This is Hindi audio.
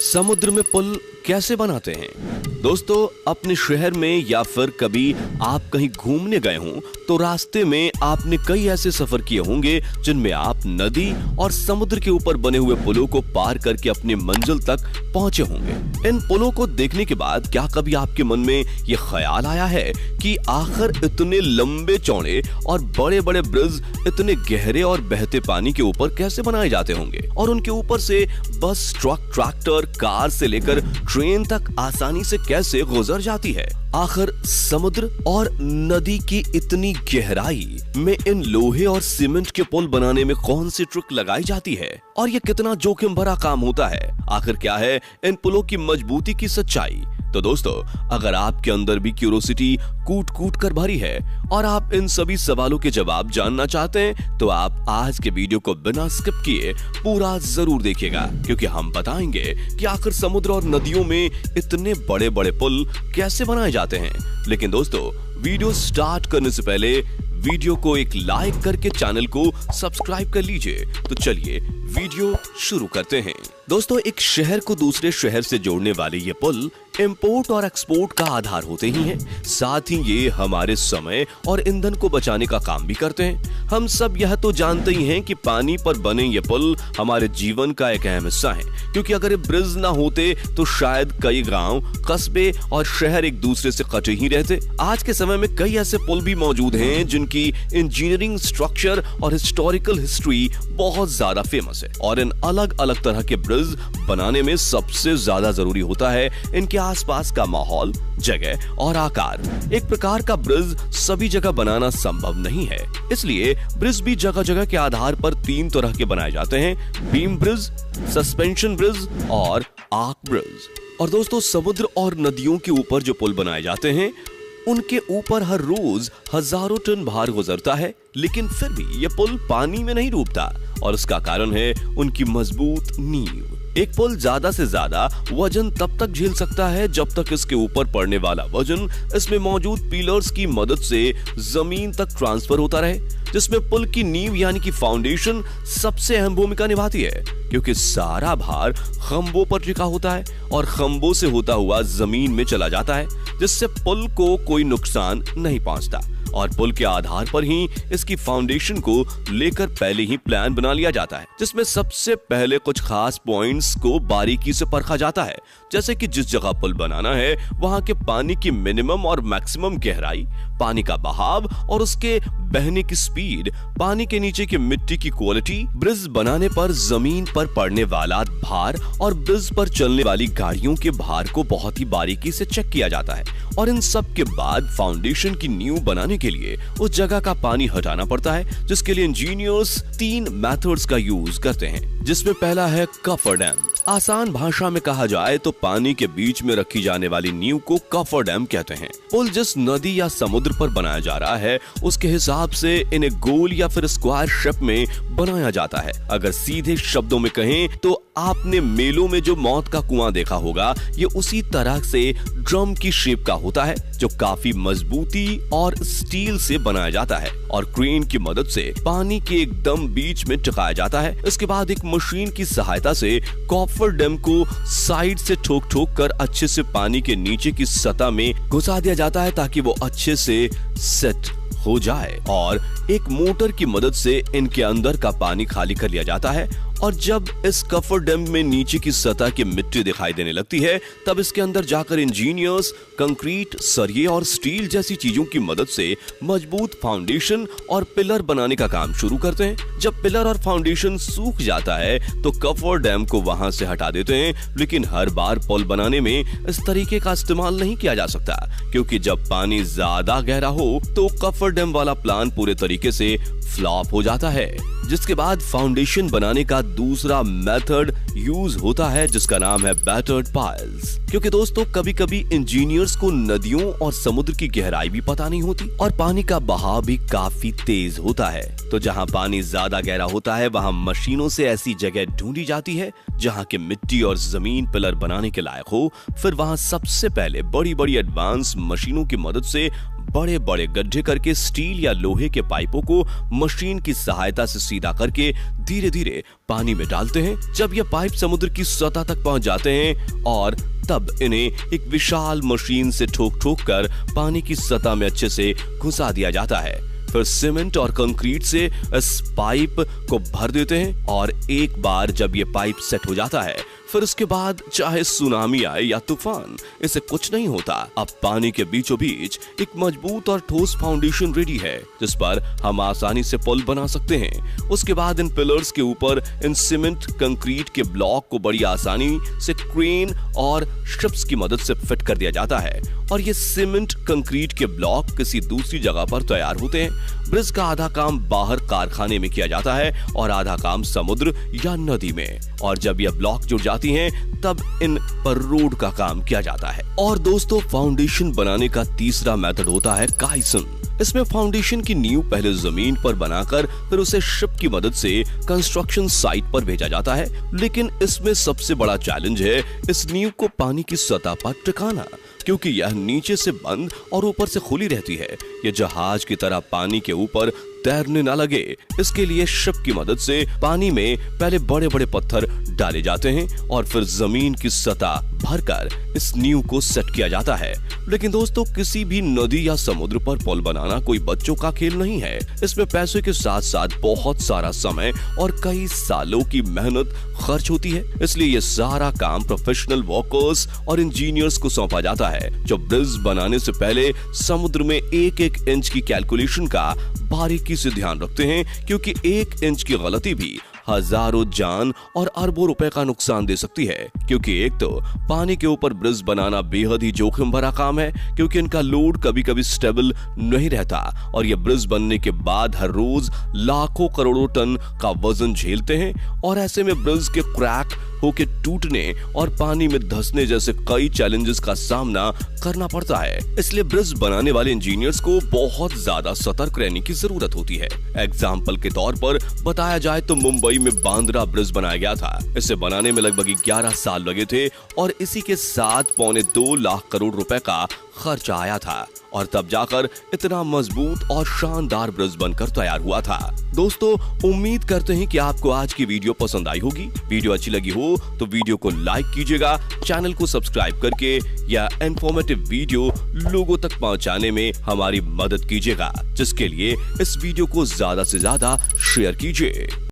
समुद्र में पुल कैसे बनाते हैं? दोस्तों, अपने शहर में या फिर कभी आप कहीं घूमने गए हों तो रास्ते में आपने कई ऐसे सफर किए होंगे जिनमें आप नदी और समुद्र के ऊपर बने हुए पुलों को पार करके अपनी मंजिल तक पहुंचे होंगे। इन पुलों को देखने के बाद क्या कभी आपके मन में यह ख्याल आया है कि आखिर इतने लंबे चौड़े और बड़े बड़े ब्रिज इतने गहरे और बहते पानी के ऊपर कैसे बनाए जाते होंगे और उनके ऊपर से बस, ट्रक, ट्रैक्टर, कार से लेकर ट्रेन तक आसानी से कैसे गुजर जाती है? आखिर समुद्र और नदी की इतनी गहराई में इन लोहे और सीमेंट के पुल बनाने में कौन सी ट्रिक लगाई जाती है और ये कितना जोखिम भरा काम होता है? आखिर क्या है इन पुलों की मजबूती की सच्चाई? तो दोस्तों, अगर आपके अंदर भी क्यूरियोसिटी कूट कूट कर भरी है और आप इन सभी सवालों के जवाब जानना चाहते हैं तो आप आज के वीडियो को बिना स्किप किए पूरा जरूर देखिएगा, क्योंकि हम बताएंगे कि आखिर समुद्र और नदियों में इतने बड़े बड़े पुल कैसे बनाए जाते हैं। लेकिन दोस्तों, वीडियो स्टार्ट करने से पहले वीडियो को एक लाइक करके चैनल को सब्सक्राइब कर लीजिए। तो चलिए वीडियो शुरू करते हैं। दोस्तों, एक शहर को दूसरे शहर से जोड़ने वाले ये पुल इंपोर्ट और एक्सपोर्ट का आधार होते ही हैं। साथ ही ये हमारे समय और ईंधन को बचाने का काम भी करते हैं। हम सब यह तो जानते ही हैं कि पानी पर बने ये पुल हमारे जीवन का एक अहम हिस्सा है, क्योंकि अगर ये ब्रिज ना होते तो शायद कई गांव, कस्बे और शहर एक दूसरे से कटे ही रहते। आज के समय में कई ऐसे पुल भी मौजूद हैं जिनकी इंजीनियरिंग, स्ट्रक्चर और हिस्टोरिकल हिस्ट्री बहुत ज्यादा फेमस है। और इन अलग अलग तरह के ब्रिज बनाने में सबसे ज्यादा जरूरी होता है इनके आसपास का माहौल, जगह और आकार। एक प्रकार का ब्रिज सभी जगह बनाना संभव नहीं है, इसलिए ब्रिज भी जगह जगह के आधार पर 3 तरह के बनाए जाते हैं: बीम ब्रिज, सस्पेंशन ब्रिज और आर्क ब्रिज। और दोस्तों, समुद्र और नदियों के ऊपर जो पुल बनाए जाते हैं उनके ऊपर हर रोज हजारों टन भार गुजरता है, लेकिन फिर भी ये पुल पानी में नहीं डूबता और उसका कारण है उनकी मजबूत नींव। एक पुल ज्यादा से ज्यादा वजन तब तक झेल सकता है जब तक इसके ऊपर पड़ने वाला वजन इसमें मौजूद पिलर्स की मदद से जमीन तक ट्रांसफर होता रहे, जिसमें पुल की नींव यानी कि फाउंडेशन सबसे अहम भूमिका निभाती है, क्योंकि सारा भार खंभों पर टिका होता है और खंभों से होता हुआ जमीन में चला जाता है, जिससे पुल को कोई नुकसान नहीं पहुंचता। और पुल के आधार पर ही इसकी फाउंडेशन को लेकर पहले ही प्लान बना लिया जाता है, जिसमें सबसे पहले कुछ खास पॉइंट्स को बारीकी से परखा जाता है, जैसे कि जिस जगह पुल बनाना है वहां के पानी की मिनिमम और मैक्सिमम गहराई, पानी का बहाव और उसके बहने की स्पीड, पानी के नीचे की मिट्टी की क्वालिटी, ब्रिज बनाने पर जमीन पर पड़ने वाला भार और ब्रिज पर चलने वाली गाड़ियों के भार को बहुत ही बारीकी से चेक किया जाता है। और इन सब के बाद फाउंडेशन की नींव बनाने के लिए उस जगह का पानी हटाना पड़ता है, जिसके लिए इंजीनियर्स 3 मेथड्स का यूज करते हैं, जिसमें पहला है कफर डैम। आसान भाषा में कहा जाए तो पानी के बीच में रखी जाने वाली नींव को कफर डैम कहते हैं। पुल जिस नदी या समुद्र पर बनाया जा रहा है उसके हिसाब से इन्हें गोल या फिर स्क्वायर शेप में बनाया जाता है। अगर सीधे शब्दों में कहें तो आपने मेलों में जो मौत का कुआं देखा होगा, ये उसी तरह से ड्रम की शेप का होता है, जो काफी मजबूती और स्टील से बनाया जाता है और क्रेन की मदद से पानी के एकदम बीच में टिकाया जाता है। इसके बाद एक मशीन की सहायता से कॉफर डैम को साइड से ठोक ठोक कर अच्छे से पानी के नीचे की सतह में घुसा दिया जाता है, ताकि वो अच्छे से सेट हो जाए। और एक मोटर की मदद से इनके अंदर का पानी खाली कर लिया जाता है। और जब इस कफर डैम में नीचे की सतह की मिट्टी दिखाई देने लगती है, तब इसके अंदर जाकर इंजीनियर्स कंक्रीट, सरिये और स्टील जैसी चीजों की मदद से मजबूत फाउंडेशन और पिलर बनाने का काम शुरू करते हैं। जब पिलर और फाउंडेशन सूख जाता है तो कफर डैम को वहां से हटा देते हैं, लेकिन हर बार पुल बनाने में इस तरीके का इस्तेमाल नहीं किया जा सकता, क्योंकि जब पानी ज्यादा गहरा हो तो कफर डैम वाला प्लान पूरे तरीके से फ्लॉप हो जाता है। जिसके बाद फाउंडेशन बनाने का दूसरा मेथड यूज होता है, जिसका नाम है बैटर्ड पाइल्स। क्योंकि दोस्तों, कभी कभी इंजीनियर्स को नदियों और समुद्र की गहराई भी पता नहीं होती और पानी का बहाव भी काफी तेज होता है, तो जहां पानी ज्यादा गहरा होता है वहां मशीनों से ऐसी जगह ढूंढी जाती है जहां के मिट्टी और जमीन पिलर बनाने के लायक हो। फिर वहां सबसे पहले बड़ी बड़ी एडवांस मशीनों की मदद से बड़े बड़े गड्ढे करके स्टील या लोहे के पाइपों को मशीन की सहायता से सीधा करके धीरे धीरे पानी में डालते हैं। जब यह पाइप पाइप समुद्र की सतह तक पहुंच जाते हैं और तब इन्हें एक विशाल मशीन से ठोक ठोक कर पानी की सतह में अच्छे से घुसा दिया जाता है। फिर सीमेंट और कंक्रीट से इस पाइप को भर देते हैं और एक बार जब ये पाइप सेट हो जाता है फिर उसके बाद चाहे सुनामी आए या तूफान, इसे कुछ नहीं होता। अब पानी के बीचों बीच एक मजबूत और ठोस फाउंडेशन रेडी है जिस पर हम आसानी से पुल बना सकते हैं। उसके बाद इन पिलर्स के ऊपर इन सीमेंट कंक्रीट के ब्लॉक को बड़ी आसानी से क्रेन और शिप्स की मदद से फिट कर दिया जाता है और ये सीमेंट कंक्रीट के ब्लॉक किसी दूसरी जगह पर तैयार होते हैं। ब्रिज का आधा काम बाहर कारखाने में किया जाता है और आधा काम समुद्र या नदी में, और जब यह ब्लॉक जुड़ जाती हैं तब इन पर रोड का काम किया जाता है। और दोस्तों, फाउंडेशन बनाने का तीसरा मेथड होता है काइसन। इसमें फाउंडेशन की नींव पहले जमीन पर बनाकर फिर उसे शिप की मदद से कंस्ट्रक्शन साइट पर भेजा जाता है। लेकिन इसमें सबसे बड़ा चैलेंज है इस नींव को पानी की सतह पर टिकाना, क्योंकि यह नीचे से बंद और ऊपर से खुली रहती है। यह जहाज की तरह पानी के ऊपर तैरने ना लगे, इसके लिए शिप की मदद से पानी में पहले बड़े बड़े पत्थर डाले जाते हैं और फिर जमीन की सतह भरकर इस नींव को सेट किया जाता है। लेकिन दोस्तों, किसी भी नदी या समुद्र पर पुल बनाना कोई बच्चों का खेल नहीं है। इसमें पैसों के साथ साथ बहुत सारा समय और कई सालों की मेहनत खर्च होती है। इसलिए ये सारा काम प्रोफेशनल वर्कर्स और इंजीनियर्स को सौंपा जाता है जो ब्रिज बनाने से पहले समुद्र में एक एक इंच की कैलकुलेशन का बारीकी से ध्यान रखते हैं, क्योंकि एक इंच की गलती भी हजारों जान और अरबों रुपए का नुकसान दे सकती है। क्योंकि एक तो पानी के ऊपर ब्रिज बनाना बेहद ही जोखिम भरा काम है, क्योंकि इनका लोड कभी कभी स्टेबल नहीं रहता और ये ब्रिज बनने के बाद हर रोज लाखों करोड़ों टन का वजन झेलते हैं। और ऐसे में ब्रिज के क्रैक होके टूटने और पानी में धंसने जैसे कई चैलेंजेस का सामना करना पड़ता है। इसलिए ब्रिज बनाने वाले इंजीनियर्स को बहुत ज्यादा सतर्क रहने की जरूरत होती है। एग्जाम्पल के तौर पर बताया जाए तो मुंबई में बांद्रा ब्रिज बनाया गया था। इसे बनाने में लगभग 11 साल लगे थे और इसी के साथ 1.25 लाख करोड़ रुपए का खर्च आया था और तब जाकर इतना मजबूत और शानदार ब्रिज बनकर तैयार हुआ था। दोस्तों, उम्मीद करते हैं कि आपको आज की वीडियो पसंद आई होगी। वीडियो अच्छी लगी हो तो वीडियो को लाइक कीजिएगा, चैनल को सब्सक्राइब करके या इंफॉर्मेटिव वीडियो लोगों तक पहुंचाने में हमारी मदद कीजिएगा, जिसके लिए इस वीडियो को ज्यादा से ज्यादा शेयर कीजिए।